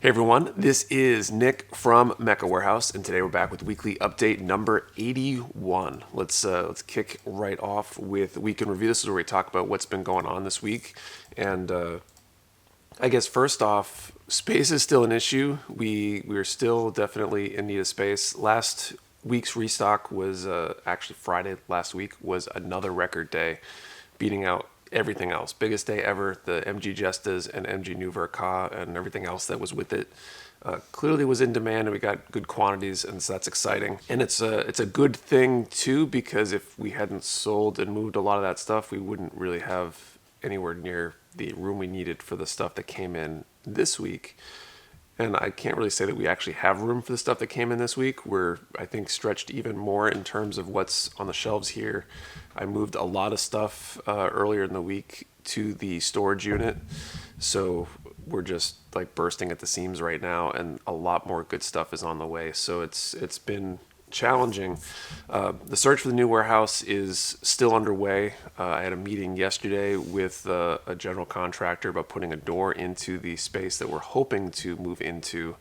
Hey everyone, this is Nick from Mecha Warehouse, and today we're back with weekly update number 81. Let's kick right off with week in review. This is where we talk about what's been going on this week, and I guess first off, space is still an issue. We're still definitely in need of space. Last week's restock was actually Friday. Last week was another record day, beating out everything else. Biggest day ever. The MG Jestas and MG Nouveau Ka and everything else that was with it clearly was in demand, and we got good quantities, and so that's exciting. And it's a good thing too, because if we hadn't sold and moved a lot of that stuff, we wouldn't really have anywhere near the room we needed for the stuff that came in this week. And I can't really say that we actually have room for the stuff that came in this week. We're, I think, stretched even more in terms of what's on the shelves here. I moved a lot of stuff earlier in the week to the storage unit. So we're just like bursting at the seams right now, and a lot more good stuff is on the way. So it's been challenging. The search for the new warehouse is still underway. I had a meeting yesterday with a general contractor about putting a door into the space that we're hoping to move into.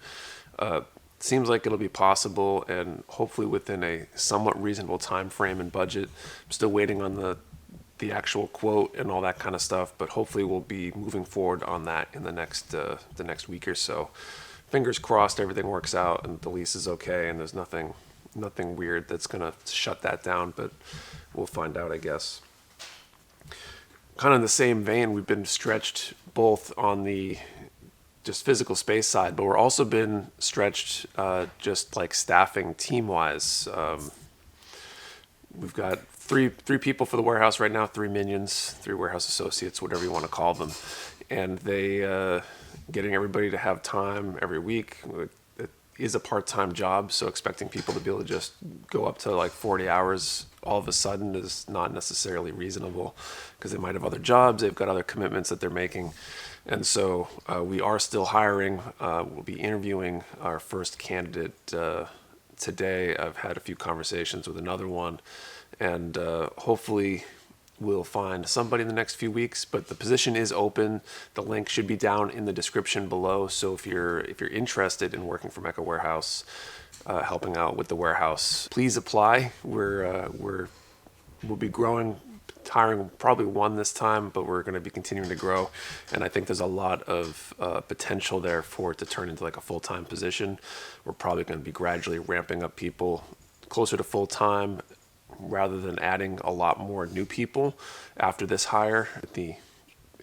Seems like it'll be possible, and hopefully within a somewhat reasonable time frame and budget. I'm still waiting on the actual quote and all that kind of stuff, but hopefully we'll be moving forward on that in the next week or so. Fingers crossed everything works out and the lease is okay and there's nothing weird that's going to shut that down, but we'll find out, I guess. Kind of in the same vein, we've been stretched both on the just physical space side, but we're also been stretched just like staffing team-wise. We've got three people for the warehouse right now, 3 minions, 3 warehouse associates, whatever you want to call them, and they getting everybody to have time every week. It is a part-time job, so expecting people to be able to just go up to like 40 hours all of a sudden is not necessarily reasonable, because they might have other jobs, they've got other commitments that they're making. And so we are still hiring. We'll be interviewing our first candidate today. I've had a few conversations with another one, and hopefully we'll find somebody in the next few weeks. But the position is open. The link should be down in the description below. So if you're interested in working for Mecha Warehouse, helping out with the warehouse, please apply. We'll be growing, hiring probably 1 this time, but we're going to be continuing to grow, and I think there's a lot of potential there for it to turn into like a full-time position. We're probably going to be gradually ramping up people closer to full-time rather than adding a lot more new people after this hire. The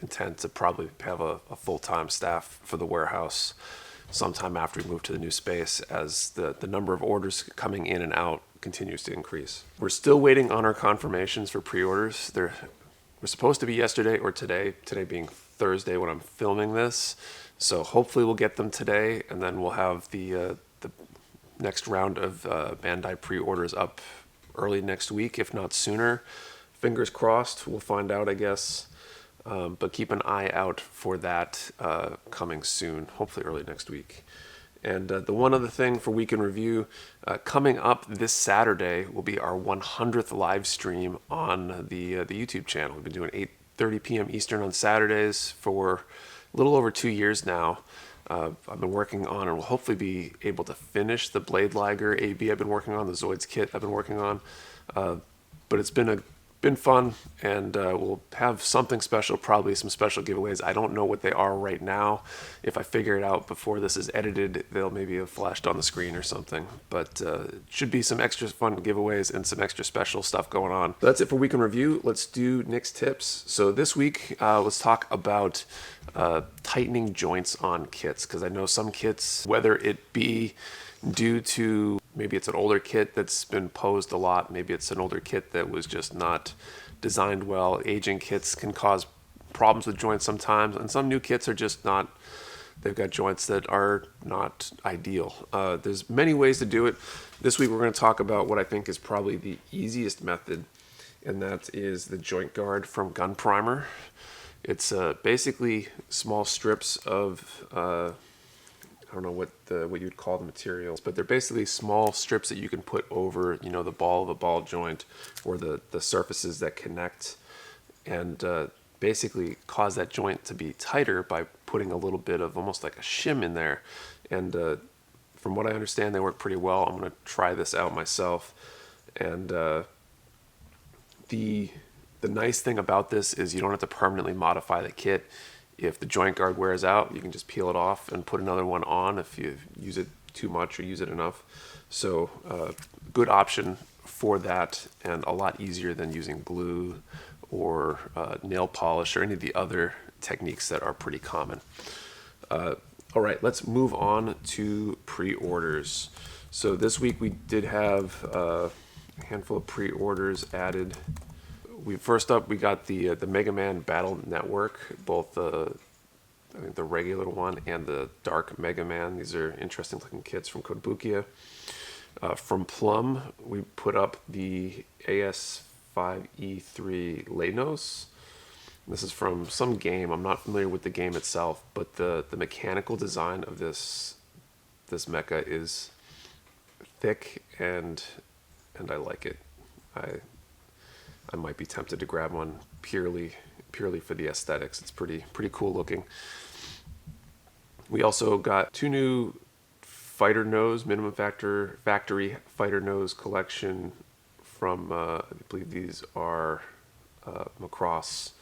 intent to probably have a full-time staff for the warehouse sometime after we move to the new space, as the number of orders coming in and out continues to increase. We're still waiting on our confirmations for pre-orders. They're supposed to be yesterday or today being Thursday when I'm filming this. So hopefully we'll get them today, and then we'll have the next round of Bandai pre-orders up early next week, if not sooner. Fingers crossed, we'll find out, I guess. But keep an eye out for that coming soon, hopefully early next week. And the one other thing for Week in Review, coming up this Saturday will be our 100th live stream on the YouTube channel. We've been doing 8:30 p.m. Eastern on Saturdays for a little over 2 years now. I've been working on, and will hopefully be able to finish the Blade Liger AB I've been working on, the Zoids kit I've been working on. But it's been fun, and we'll have something special, probably some special giveaways. I don't know what they are right now. If I figure it out before this is edited, they'll maybe have flashed on the screen or something. But it should be some extra fun giveaways and some extra special stuff going on. So that's it for Week in Review. Let's do Nick's tips. So this week, let's talk about tightening joints on kits, because I know some kits, whether it be due to maybe it's an older kit that's been posed a lot, maybe it's an older kit that was just not designed well. Aging kits can cause problems with joints sometimes, and some new kits are just not, they've got joints that are not ideal. There's many ways to do it. This week we're going to talk about what I think is probably the easiest method, and that is the joint guard from Gun Primer. It's basically small strips of I don't know what you'd call the materials, but they're basically small strips that you can put over, the ball of a ball joint, or the surfaces that connect. And basically cause that joint to be tighter by putting a little bit of almost like a shim in there. And from what I understand, they work pretty well. I'm going to try this out myself. And the nice thing about this is you don't have to permanently modify the kit. If the joint guard wears out, you can just peel it off and put another one on if you use it too much or use it enough. So good option for that, and a lot easier than using glue or nail polish or any of the other techniques that are pretty common. All right, let's move on to pre-orders. So this week we did have a handful of pre-orders added. First up, we got the Mega Man Battle Network, both I think the regular one and the Dark Mega Man. These are interesting looking kits from Kotobukiya. From Plum, we put up the AS5E3 Leinos. This is from some game. I'm not familiar with the game itself, but the mechanical design of this mecha is thick and I like it. I might be tempted to grab one purely for the aesthetics. It's pretty cool looking. We also got 2 new Fighter Nose, minimum factory Fighter Nose collection from, I believe these are Macross.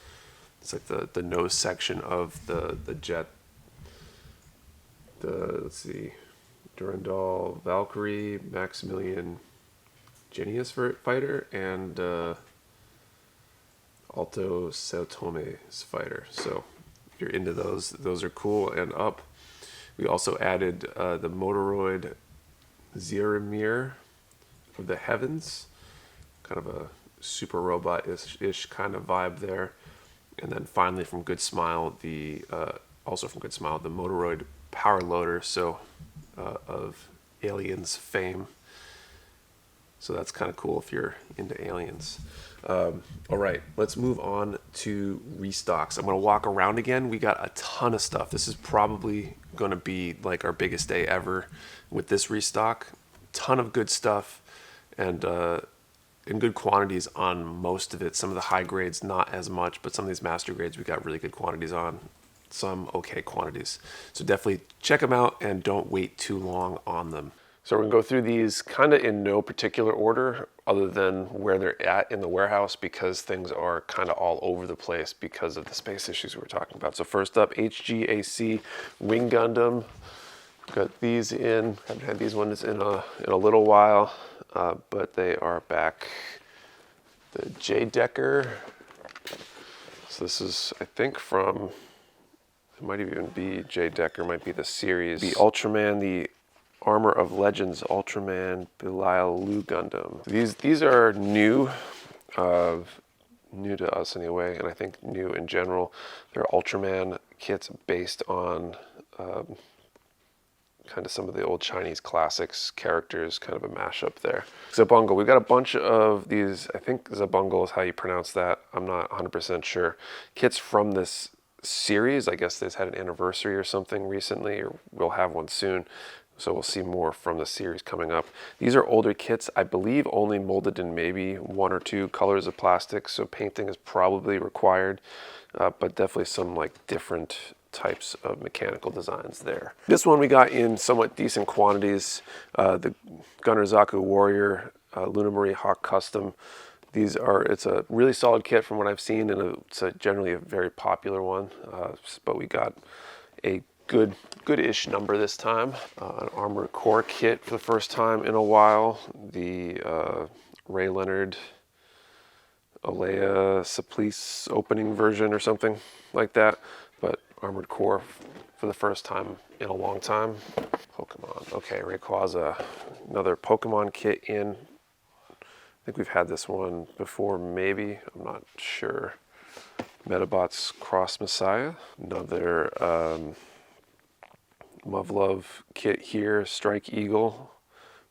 It's like the nose section of the jet. Let's see, Durandal Valkyrie, Maximilian Genius fighter, and Alto Saotome's fighter. So if you're into those are cool and up. We also added the Motoroid Zeramir of the Heavens, kind of a super robot-ish kind of vibe there. And then finally from Good Smile, also from Good Smile, the Motoroid Power Loader, so of Aliens fame. So that's kind of cool if you're into aliens. All right, let's move on to restocks. I'm going to walk around again. We got a ton of stuff. This is probably going to be like our biggest day ever with this restock. Ton of good stuff, and in good quantities on most of it. Some of the high grades, not as much, but some of these master grades we got really good quantities on. Some okay quantities. So definitely check them out and don't wait too long on them. So we're going to go through these kind of in no particular order other than where they're at in the warehouse, because things are kind of all over the place because of the space issues we were talking about. So first up, HGAC Wing Gundam. Got these in. Haven't had these ones in a little while, but they are back. The J Decker. So this is, I think, from, it might even be J Decker, might be the series. The Ultraman, the Armor of Legends Ultraman Belial Lu Gundam. These are new to us anyway, and I think new in general. They're Ultraman kits based on kind of some of the old Chinese classics characters, kind of a mashup there. Zabungle, we've got a bunch of these, I think Zabungle is how you pronounce that, I'm not 100% sure. Kits from this series, I guess they've had an anniversary or something recently, or we'll have one soon. So we'll see more from the series coming up. These are older kits, I believe only molded in maybe 1 or 2 colors of plastic, so painting is probably required, but definitely some like different types of mechanical designs there. This one we got in somewhat decent quantities, the Gunner Zaku Warrior Luna Marie Hawk Custom. It's a really solid kit from what I've seen, and it's generally a very popular one, but we got a good-ish number this time. An Armored Core kit for the first time in a while. The Ray Leonard Alea Supplice opening version or something like that. But Armored Core for the first time in a long time. Pokemon. Okay, Rayquaza. Another Pokemon kit in. I think we've had this one before, maybe. I'm not sure. Metabots Cross Messiah. Another Muv-Luv kit here, Strike Eagle.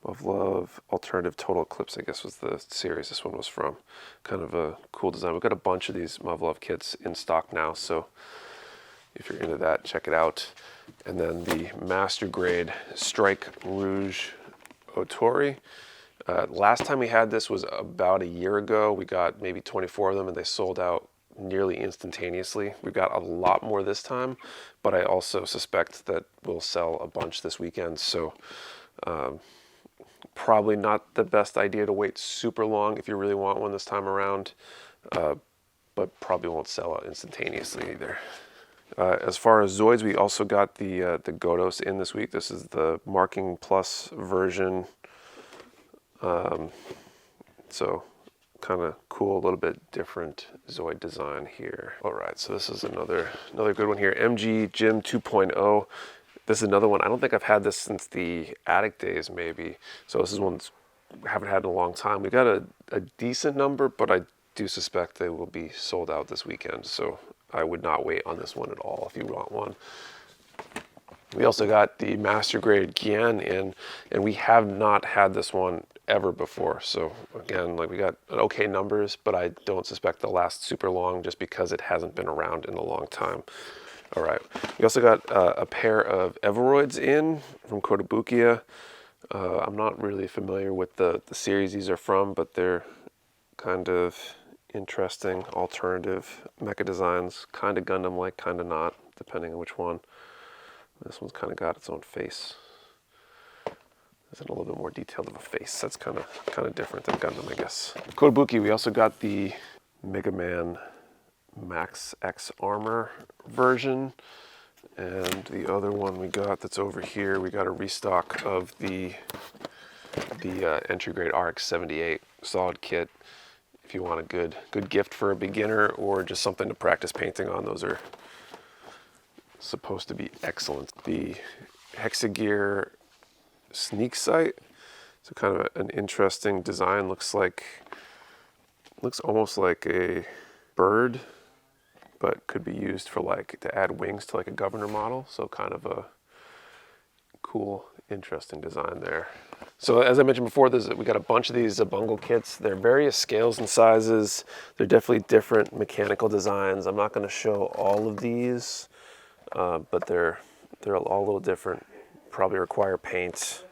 Muv-Luv Alternative Total Eclipse, I guess was the series this one was from. Kind of a cool design. We've got a bunch of these Muv-Luv kits in stock now, so if you're into that, check it out. And then the Master Grade Strike Rouge Otori. Last time we had this was about a year ago. We got maybe 24 of them and they sold out nearly instantaneously. We got a lot more this time, but I also suspect that we'll sell a bunch this weekend. So probably not the best idea to wait super long if you really want one this time around, but probably won't sell out instantaneously either. As far as Zoids, we also got the Godos in this week. This is the Marking Plus version. So kind of cool, a little bit different Zoid design here. All right, so this is another good one here. MG Gym 2.0. This is another one. I don't think I've had this since the Attic days, maybe. So this is one I haven't had in a long time. We got a decent number, but I do suspect they will be sold out this weekend. So I would not wait on this one at all if you want one. We also got the Master Grade Gian in, and we have not had this one ever before. So again, like, we got okay numbers, but I don't suspect they'll last super long just because it hasn't been around in a long time. All right, we also got a pair of Everoids in from Kotobukiya. I'm not really familiar with the series these are from, but they're kind of interesting alternative mecha designs, kind of Gundam-like, kind of not, depending on which one. This one's kind of got its own face. It's a little bit more detailed of a face. That's kind of different than Gundam, I guess. Kotobukiya, we also got the Mega Man Max X Armor version, and the other one we got that's over here, we got a restock of the entry grade RX-78 solid kit. If you want a good gift for a beginner or just something to practice painting on, those are supposed to be excellent. The Hexagear Sneak Sight, so kind of an interesting design. Looks almost like a bird, but could be used for to add wings to like a governor model. So kind of a cool, interesting design there. So as I mentioned before, we got a bunch of these Bungle kits. They're various scales and sizes. They're definitely different mechanical designs. I'm not going to show all of these, but they're all a little different. Probably require paint.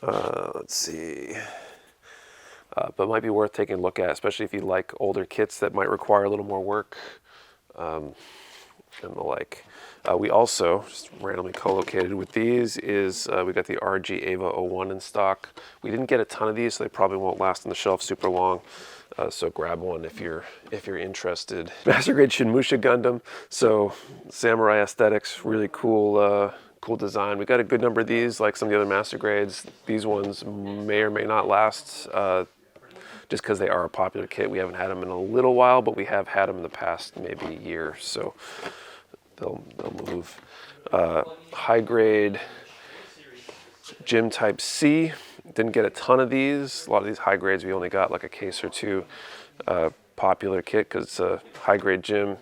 Let's see. But might be worth taking a look at, especially if you like older kits that might require a little more work. And the like. We also, just randomly co-located with these, is we got the RG Ava 01 in stock. We didn't get a ton of these, so they probably won't last on the shelf super long. So grab one if you're interested. Master Grade Shinmusha Gundam. So samurai aesthetics, really cool, cool design. We got a good number of these, like some of the other Master Grades. These ones may or may not last. Just because they are a popular kit. We haven't had them in a little while, but we have had them in the past maybe year, so they'll move. High grade Gym Type C. Didn't get a ton of these. A lot of these high grades, we only got like a case or two. Popular kit because it's a high grade gym,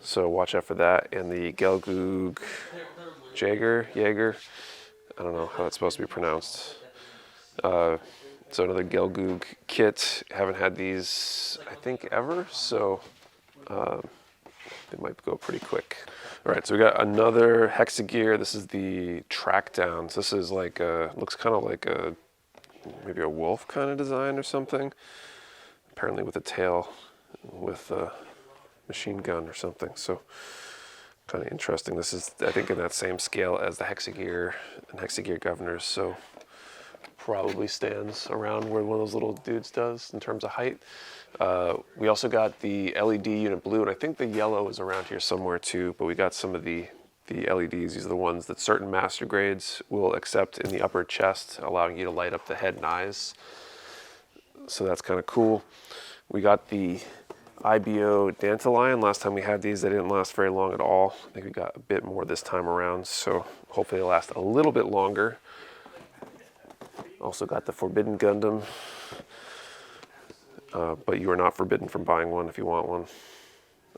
so watch out for that. And the Gelgoog Jaeger. I don't know how that's supposed to be pronounced. So another Gelgoog kit. Haven't had these, I think, ever, so they might go pretty quick. All right, so we got another Hexagear. This is the track downs. This is like looks kind of like maybe a wolf kind of design or something. Apparently with a tail, with a machine gun or something. So kind of interesting. This is, I think, in that same scale as the Hexagear and Hexagear Governors. So probably stands around where one of those little dudes does in terms of height. We also got the LED unit blue, and I think the yellow is around here somewhere too, but we got some of the LEDs. These are the ones that certain Master Grades will accept in the upper chest, allowing you to light up the head and eyes. So that's kind of cool. We got the IBO Dandelion. Last time we had these, they didn't last very long at all. I think we got a bit more this time around, so hopefully they'll last a little bit longer. Also got the Forbidden Gundam, but you are not forbidden from buying one if you want one,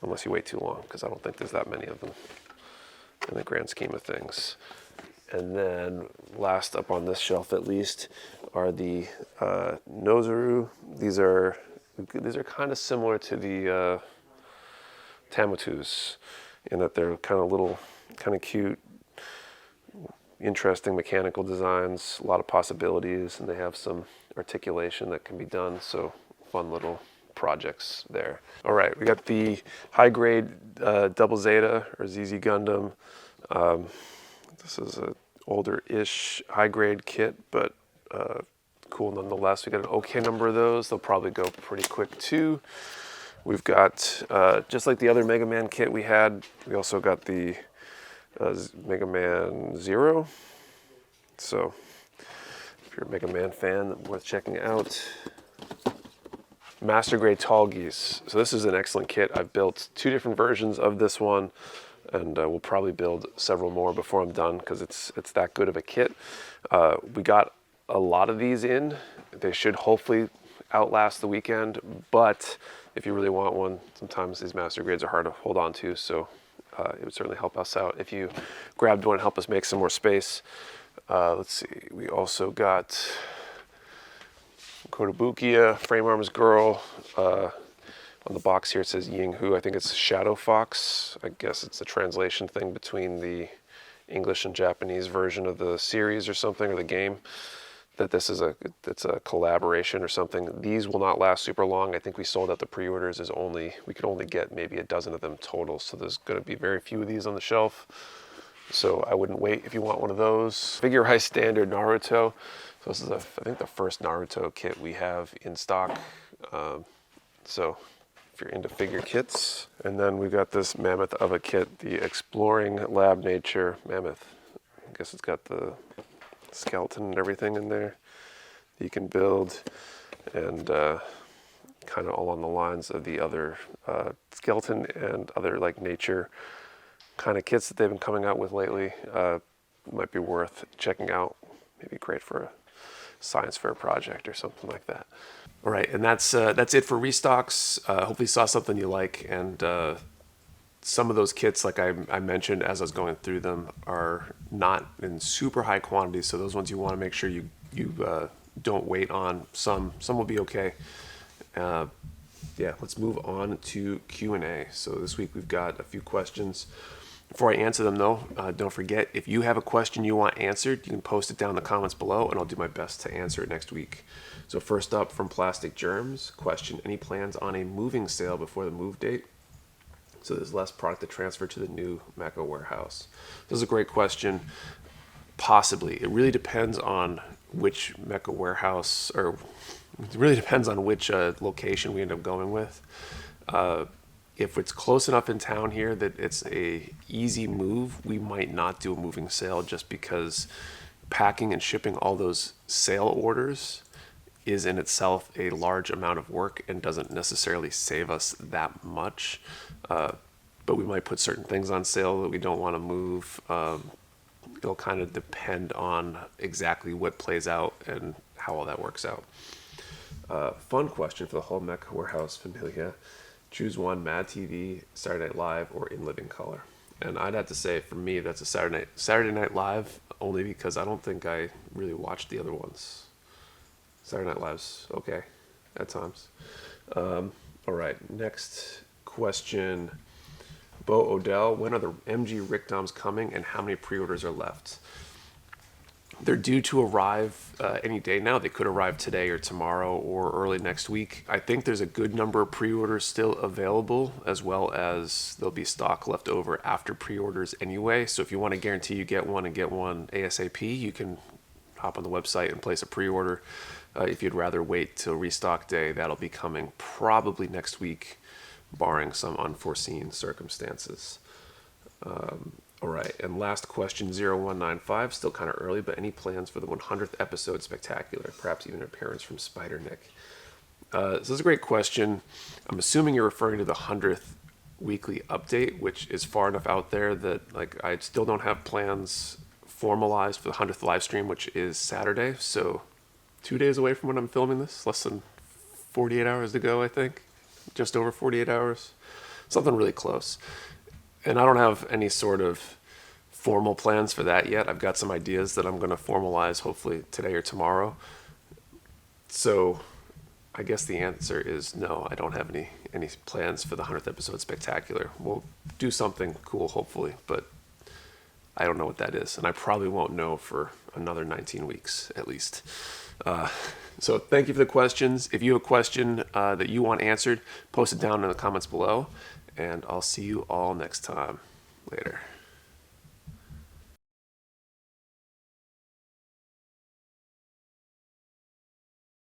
unless you wait too long, because I don't think there's that many of them in the grand scheme of things. And then last up on this shelf, at least, are the Nozoru. These are kind of similar to the Tamotus in that they're kind of little, kind of cute, interesting mechanical designs, a lot of possibilities, and they have some articulation that can be done. So fun little projects there. All right, we got the high grade Double Zeta or ZZ Gundam. This is an older-ish high grade kit, but cool nonetheless. We got an okay number of those. They'll probably go pretty quick too. We've got, just like the other Mega Man kit we had, we also got the Mega Man Zero. So if you're a Mega Man fan, worth checking out. Master Grade Tall Geese. So this is an excellent kit. I've built 2 different versions of this one, and we'll probably build several more before I'm done because it's that good of a kit. We got a lot of these in. They should hopefully outlast the weekend, but if you really want one, sometimes these master grades are hard to hold on to, so it would certainly help us out if you grabbed one and help us make some more space. Let's see, we also got Kotobukiya, Frame Arms Girl. On the box here it says Ying Hu. I think it's Shadow Fox. I guess it's a translation thing between the English and Japanese version of the series or something, or the game. That this is it's a collaboration or something. These will not last super long. I think we sold out the pre-orders. We could only get maybe a dozen of them total. So there's going to be very few of these on the shelf. So I wouldn't wait if you want one of those. Figure High Standard Naruto. So this is I think the first Naruto kit we have in stock. So if you're into figure kits. And then we got this mammoth of a kit, the Exploring Lab Nature Mammoth. I guess it's got the skeleton and everything in there you can build, and kind of all on the lines of the other skeleton and other like nature kind of kits that they've been coming out with lately. Might be worth checking out. Maybe great for a science fair project or something like that. All right, and that's it for restocks. Hopefully you saw something you like, and some of those kits, like I mentioned as I was going through them, are not in super high quantities. So those ones you want to make sure you don't wait on. Some will be okay. Yeah, let's move on to Q&A. So this week we've got a few questions. Before I answer them though, don't forget, if you have a question you want answered, you can post it down in the comments below and I'll do my best to answer it next week. So first up, from Plastic Germs, question: any plans on a moving sale before the move date, so there's less product to transfer to the new Mecha warehouse? This is a great question. Possibly. It really depends on which Mecha warehouse, or it really depends on which location we end up going with. If it's close enough in town here that it's a easy move, we might not do a moving sale, just because packing and shipping all those sale orders is in itself a large amount of work and doesn't necessarily save us that much. But we might put certain things on sale that we don't want to move. It'll kind of depend on exactly what plays out and how all that works out. Fun question for the whole Mecha Warehouse familia. Choose one: Mad TV, Saturday Night Live, or In Living Color. And I'd have to say, for me, that's a Saturday Night Live, only because I don't think I really watched the other ones. Saturday Night Live's okay at times. All right, next question. Bo Odell: when are the MG Rickdoms coming and how many pre-orders are left? They're due to arrive any day now. They could arrive today or tomorrow or early next week. I think there's a good number of pre-orders still available, as well as there'll be stock left over after pre-orders anyway. So if you want to guarantee you get one and get one ASAP, you can hop on the website and place a pre-order. If you'd rather wait till restock day, that'll be coming probably next week, barring some unforeseen circumstances. All right, and last question, 0195, still kind of early, but any plans for the 100th episode spectacular, perhaps even an appearance from Spider Nick? This is a great question. I'm assuming you're referring to the 100th weekly update, which is far enough out there that like I still don't have plans formalized for the 100th live stream, which is Saturday. So 2 days away from when I'm filming this, less than 48 hours to go, I think. Just over 48 hours. Something really close. And I don't have any sort of formal plans for that yet. I've got some ideas that I'm going to formalize hopefully today or tomorrow. So I guess the answer is no, I don't have any plans for the 100th episode spectacular. We'll do something cool hopefully, but I don't know what that is. And I probably won't know for another 19 weeks at least. So thank you for the questions. If you have a question that you want answered, post it down in the comments below, and I'll see you all next time. Later.